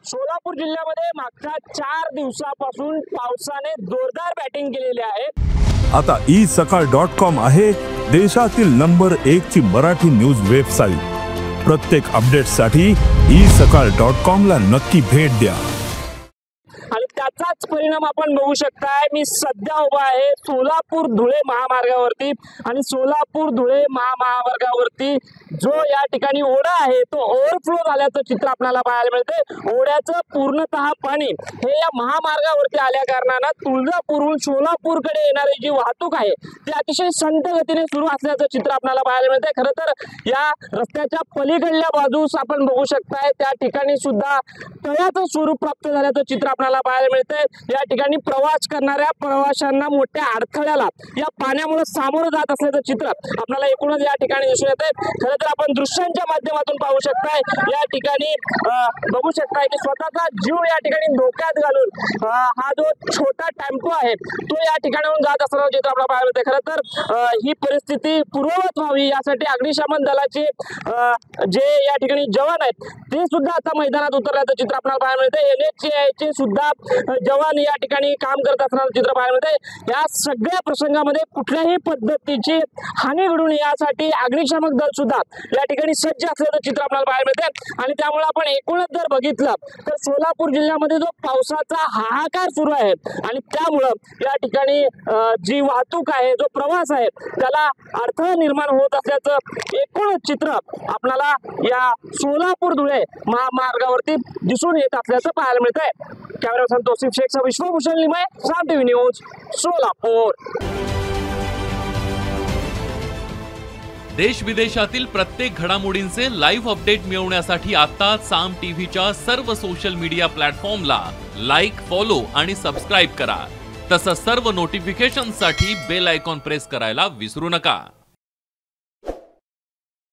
सोलापूर जिल्ह्यामध्ये मागच्या 4 दिवसापासून पावसाने जोरदार बॅटिंग केलेली आहे। आता isakal.com आहे देशातील नंबर 1 ची मराठी न्यूज वेबसाईट। प्रत्येक अपडेटसाठी isakal.com ला नक्की भेट द्या। आणि त्याचाच परिणाम आपण बघू शकताय। मी सध्या उभा आहे सोलापूर धुळे महामार्गावरती आणि सोलापूर धुळे महामार्गावरती जो या ठिकाणी ओढा आहे तो ओव्हरफ्लो झाल्याचं चित्र आपल्याला पाहायला मिळते। ओढ्याचं पूर्णतः पाणी हे या महामार्गावरती आल्या कारणाने तुळजापूरहून सोलापूरकडे येणारी जी वाहतूक आहे ती अतिशय संत गतीने सुरू असल्याचं चित्र आपल्याला पाहायला मिळते। खरं तर या रस्त्याच्या पलीकडल्या बाजूस आपण बघू शकताय त्या ठिकाणी सुद्धा तळ्याचं स्वरूप प्राप्त झाल्याचं चित्र आपल्याला पाहायला मिळते। या ठिकाणी प्रवास करणाऱ्या प्रवाशांना मोठ्या अडथळ्याला या पाण्यामुळे सामोरं जात असल्याचं चित्र आपल्याला एकूणच या ठिकाणी दिसून येते। खरं तर आपण दृश्यांच्या माध्यमातून पाहू शकताय या ठिकाणी बघू शकताय की स्वतःचा जीव या ठिकाणी धोक्यात घालून हा जो छोटा टेम्पो आहे तो या ठिकाणाहून जात असल्याचं चित्र आपल्याला पाहायला मिळते। खरं तर ही परिस्थिती पूर्ववत व्हावी यासाठी अग्निशमन दलाचे जे या ठिकाणी जवान आहेत ते सुद्धा आता मैदानात उतरल्याचं चित्र आपल्याला पाहायला मिळते। NHAI सुद्धा जवान या ठिकाणी काम करत असल्याचं चित्र पाहायला मिळते। या सगळ्या प्रसंगामध्ये कुठल्याही पद्धतीची हानी घडून यासाठी अग्निशमन दल सुद्धा या ठिकाणी सज्ज असल्याचं चित्र आपल्याला पाहायला मिळते। आणि त्यामुळे आपण एकूणच जर बघितलं तर सोलापूर जिल्ह्यामध्ये जो पावसाचा हाहाकार सुरू आहे आणि त्यामुळे या ठिकाणी जी वाहतूक आहे जो प्रवास आहे त्याला अडथळा निर्माण होत असल्याचं एकूणच चित्र आपल्याला या सोलापूर धुळे महामार्गावरती दिसून येत असल्याचं पाहायला मिळतंय। कॅमेरामॅन तौसिफ शेख विश्वभूषण लिमये, साम टीव्ही न्यूज, सोलापूर। देश विदेशातील प्रत्येक घडामोडींचे लाईव्ह अपडेट मिळवण्यासाठी आता साम टीव्हीच्या सर्व सोशल मीडिया प्लॅटफॉर्मला लाईक, फॉलो आणि सबस्क्राईब करा। तसंच सर्व नोटिफिकेशनसाठी बेल आयकॉन प्रेस करायला विसरू नका।